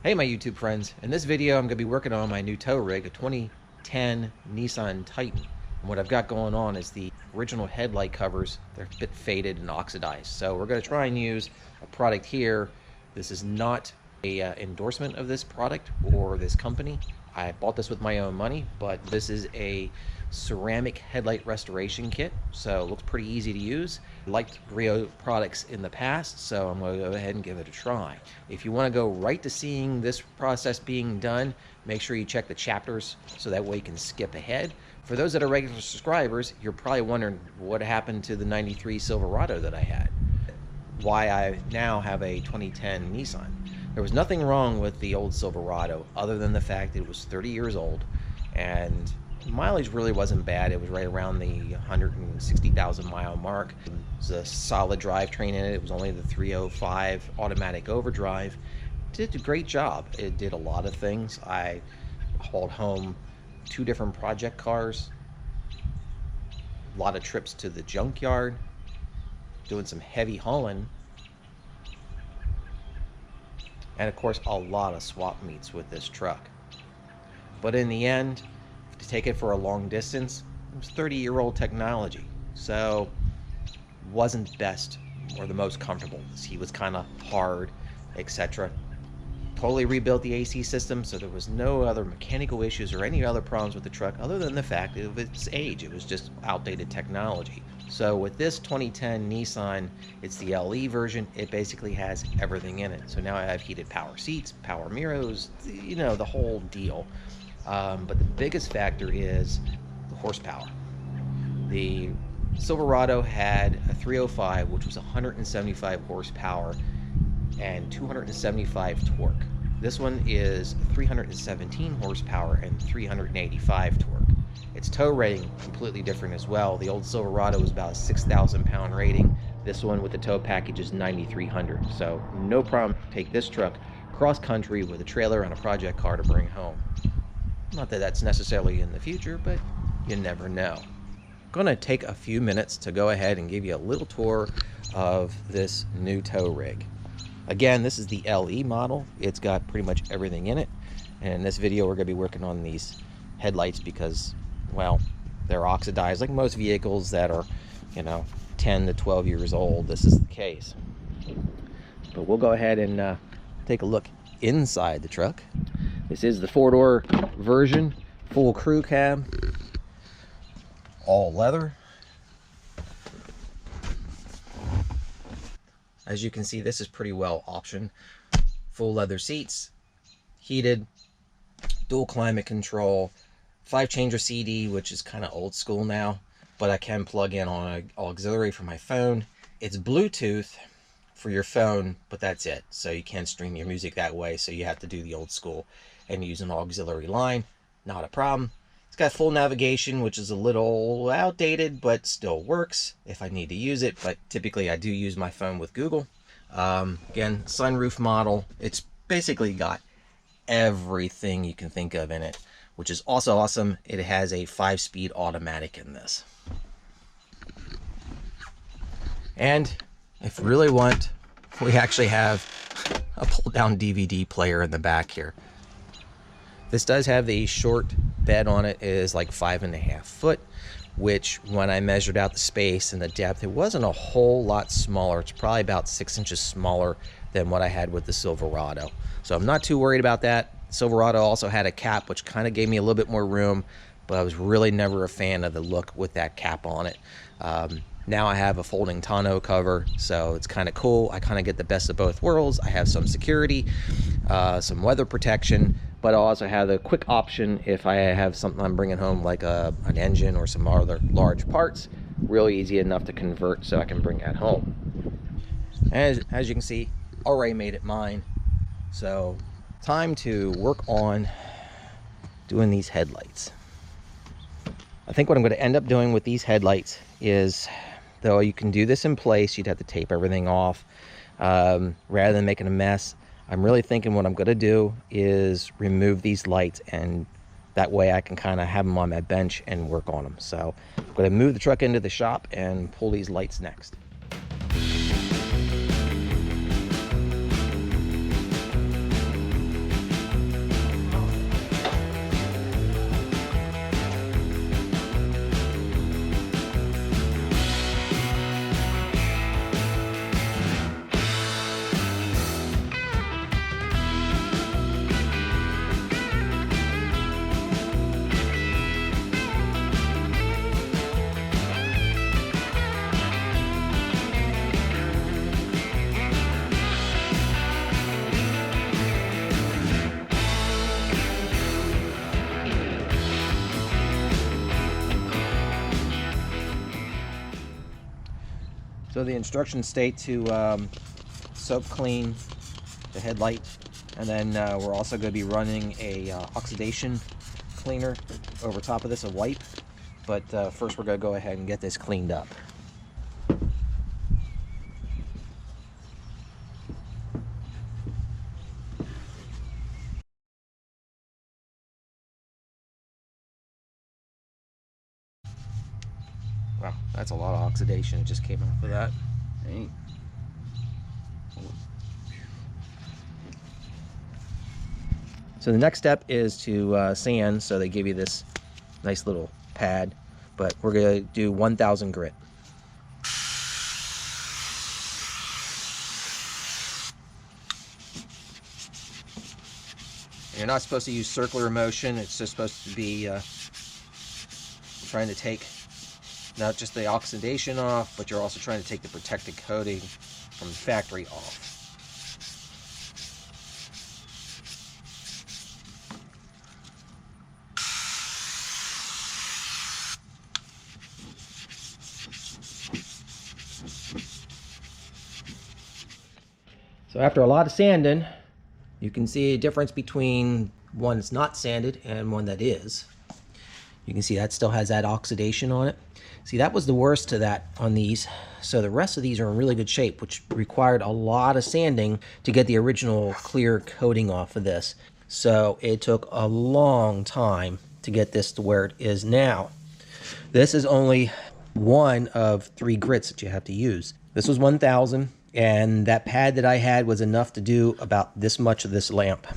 Hey my YouTube friends, in this video I'm going to be working on my new tow rig, a 2010 Nissan Titan. And what I've got going on is the original headlight covers, they're a bit faded and oxidized. So we're going to try and use a product here. This is not a endorsement of this product or this company. I bought this with my own money, but this is a ceramic headlight restoration kit, so it looks pretty easy to use. I liked Griot products in the past, so I'm going to go ahead and give it a try. If you want to go right to seeing this process being done, make sure you check the chapters so that way you can skip ahead. For those that are regular subscribers, you're probably wondering what happened to the 93 Silverado that I had. Why I now have a 2010 Nissan. There was nothing wrong with the old Silverado other than the fact that it was 30 years old and mileage really wasn't bad. It was right around the 160,000 mile mark. It was a solid drivetrain in it. It was only the 305 automatic overdrive. It did a great job. It did a lot of things. I hauled home 2 different project cars, a lot of trips to the junkyard, doing some heavy hauling, and of course a lot of swap meets with this truck. But in the end, to take it for a long distance, it was 30-year-old technology, so wasn't best or the most comfortable. He was kind of hard, etc. Totally rebuilt the AC system, so there was no other mechanical issues or any other problems with the truck other than the fact of its age. It was just outdated technology. So with this 2010 Nissan, it's the LE version. It basically has everything in it. So now I have heated power seats, power mirrors, you know, the whole deal. But the biggest factor is the horsepower. The Silverado had a 305, which was 175 horsepower and 275 torque. This one is 317 horsepower and 385 torque. Its tow rating completely different as well. The old Silverado was about a 6,000 pound rating. This one with the tow package is 9,300. So no problem. Take this truck cross country with a trailer and a project car to bring home. Not that that's necessarily in the future, but you never know. I'm going to take a few minutes to go ahead and give you a little tour of this new tow rig. Again, this is the LE model. It's got pretty much everything in it. And in this video, we're going to be working on these headlights because, well, they're oxidized like most vehicles that are, you know, 10 to 12 years old. This is the case. But we'll go ahead and take a look inside the truck. This is the 4-door version, full crew cab, all leather. As you can see, this is pretty well optioned. Full leather seats, heated, dual climate control, 5-changer CD, which is kind of old school now, but I can plug in on an auxiliary for my phone. It's Bluetooth for your phone, but that's it. So you can't stream your music that way, so you have to do the old school and use an auxiliary line. Not a problem. It's got full navigation, which is a little outdated, but still works if I need to use it. But typically I do use my phone with Google. Again, sunroof model. It's basically got everything you can think of in it, which is also awesome. It has a 5-speed automatic in this. And if you really want, we actually have a pull-down DVD player in the back here. This does have the short bed on it. It is like 5.5 foot, which when I measured out the space and the depth, it wasn't a whole lot smaller. It's probably about 6 inches smaller than what I had with the Silverado. So I'm not too worried about that. Silverado also had a cap, which kind of gave me a little bit more room, but I was really never a fan of the look with that cap on it. Now I have a folding tonneau cover, so it's kind of cool. I kind of get the best of both worlds. I have some security, some weather protection, but I also have the quick option if I have something I'm bringing home like an engine or some other large parts. Really easy enough to convert so I can bring that home. As you can see, already made it mine. So time to work on doing these headlights. I think what I'm going to end up doing with these headlights is, though you can do this in place, you'd have to tape everything off rather than making a mess. I'm really thinking what I'm going to do is remove these lights, and that way I can kind of have them on my bench and work on them. So I'm going to move the truck into the shop and pull these lights next. So the instructions state to soak clean the headlight, and then we're also going to be running a oxidation cleaner over top of this, a wipe. But first we're going to go ahead and get this cleaned up. Wow, that's a lot of oxidation. It just came off of that. Dang. So the next step is to sand. So they give you this nice little pad, but we're going to do 1,000 grit. You're not supposed to use circular motion. It's just supposed to be trying to take not just the oxidation off, but you're also trying to take the protective coating from the factory off. So after a lot of sanding, you can see a difference between one that's not sanded and one that is. You can see that still has that oxidation on it. See, that was the worst to that on these. So the rest of these are in really good shape, which required a lot of sanding to get the original clear coating off of this. So it took a long time to get this to where it is now. This is only one of 3 grits that you have to use. This was 1,000, and that pad that I had was enough to do about this much of this lamp.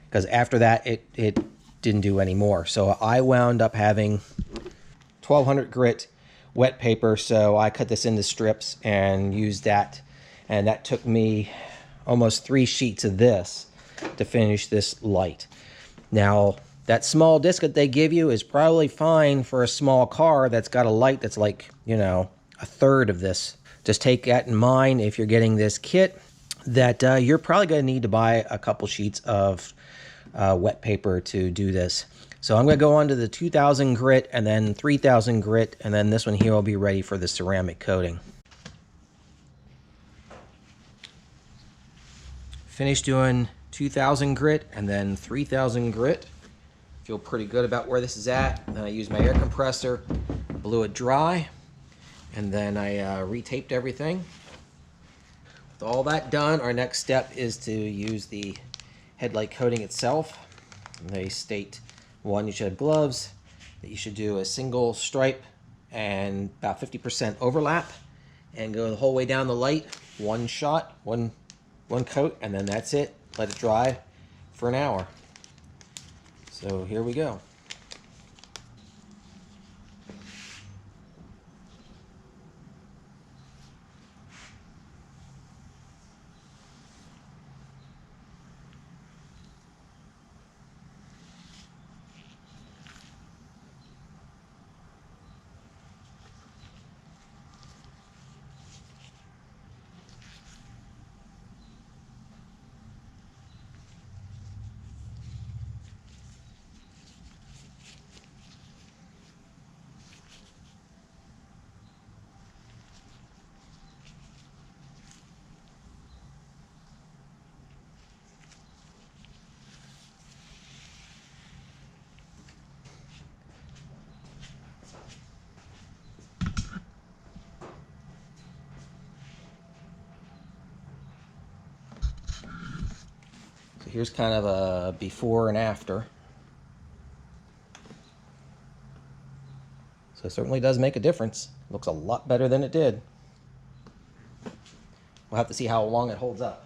Because after that, it didn't do any more. So I wound up having 1,200 grit wet paper, so I cut this into strips and used that, and that took me almost 3 sheets of this to finish this light. Now that small disc that they give you is probably fine for a small car that's got a light that's like, you know, a third of this. Just take that in mind if you're getting this kit, that you're probably going to need to buy a couple sheets of wet paper to do this. So I'm going to go on to the 2,000 grit and then 3,000 grit, and then this one here will be ready for the ceramic coating. Finished doing 2,000 grit and then 3,000 grit. Feel pretty good about where this is at. Then I used my air compressor, blew it dry, and then I retaped everything. With all that done, our next step is to use the headlight coating itself. And they state, one, you should have gloves, that you should do a single stripe and about 50% overlap, and go the whole way down the light, one shot, one coat, and then that's it. Let it dry for an hour. So here we go. So here's kind of a before and after. So it certainly does make a difference. Looks a lot better than it did. We'll have to see how long it holds up.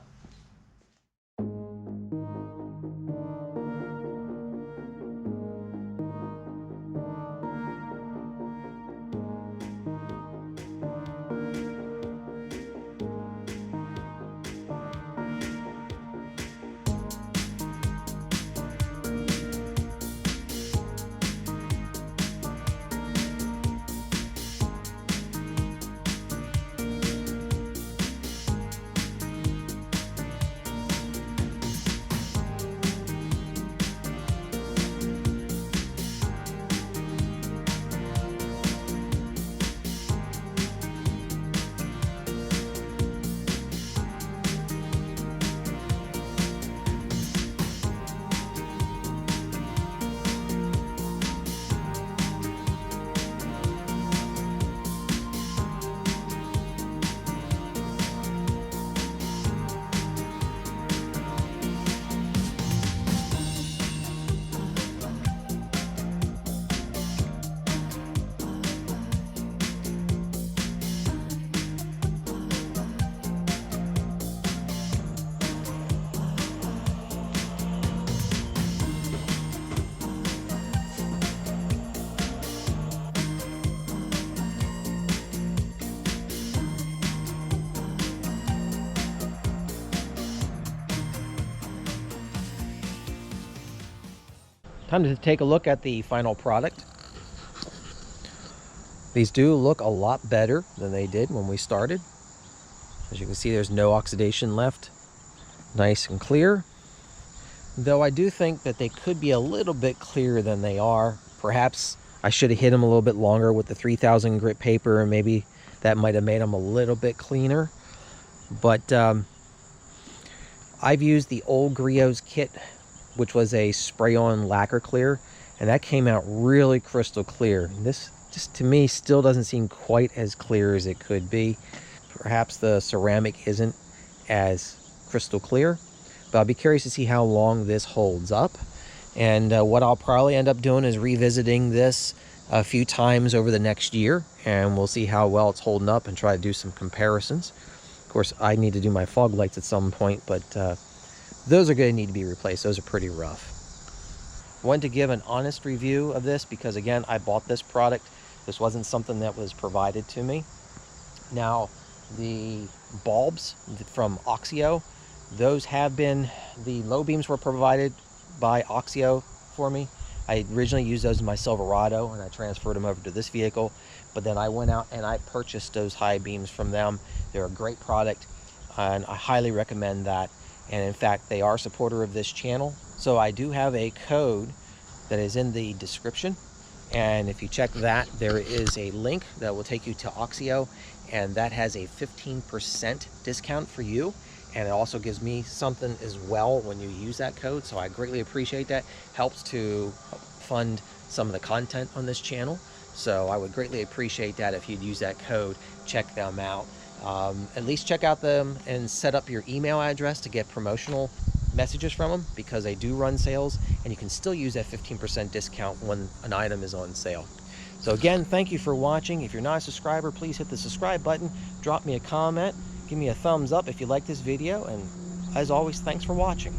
Time to take a look at the final product. These do look a lot better than they did when we started. As you can see, there's no oxidation left. Nice and clear. Though I do think that they could be a little bit clearer than they are. Perhaps I should have hit them a little bit longer with the 3000 grit paper, and maybe that might have made them a little bit cleaner. But I've used the old Griots kit, which was a spray-on lacquer clear, and that came out really crystal clear. And this just to me still doesn't seem quite as clear as it could be. Perhaps the ceramic isn't as crystal clear, but I'll be curious to see how long this holds up. And what I'll probably end up doing is revisiting this a few times over the next year, and we'll see how well it's holding up and try to do some comparisons. Of course, I need to do my fog lights at some point, but those are going to need to be replaced. Those are pretty rough. I wanted to give an honest review of this because, again, I bought this product. This wasn't something that was provided to me. Now, the bulbs from Auxito, those have been, the low beams were provided by Auxito for me. I originally used those in my Silverado and I transferred them over to this vehicle, but then I went out and I purchased those high beams from them. They're a great product and I highly recommend that. And in fact, they are a supporter of this channel. So I do have a code that is in the description. And if you check that, there is a link that will take you to Auxito, and that has a 15% discount for you. And it also gives me something as well when you use that code. So I greatly appreciate that. Helps to fund some of the content on this channel. So I would greatly appreciate that if you'd use that code. Check them out. At least check out them and set up your email address to get promotional messages from them, because they do run sales and you can still use that 15% discount when an item is on sale. So again, thank you for watching. If you're not a subscriber, please hit the subscribe button, drop me a comment, give me a thumbs up if you like this video, and as always, thanks for watching.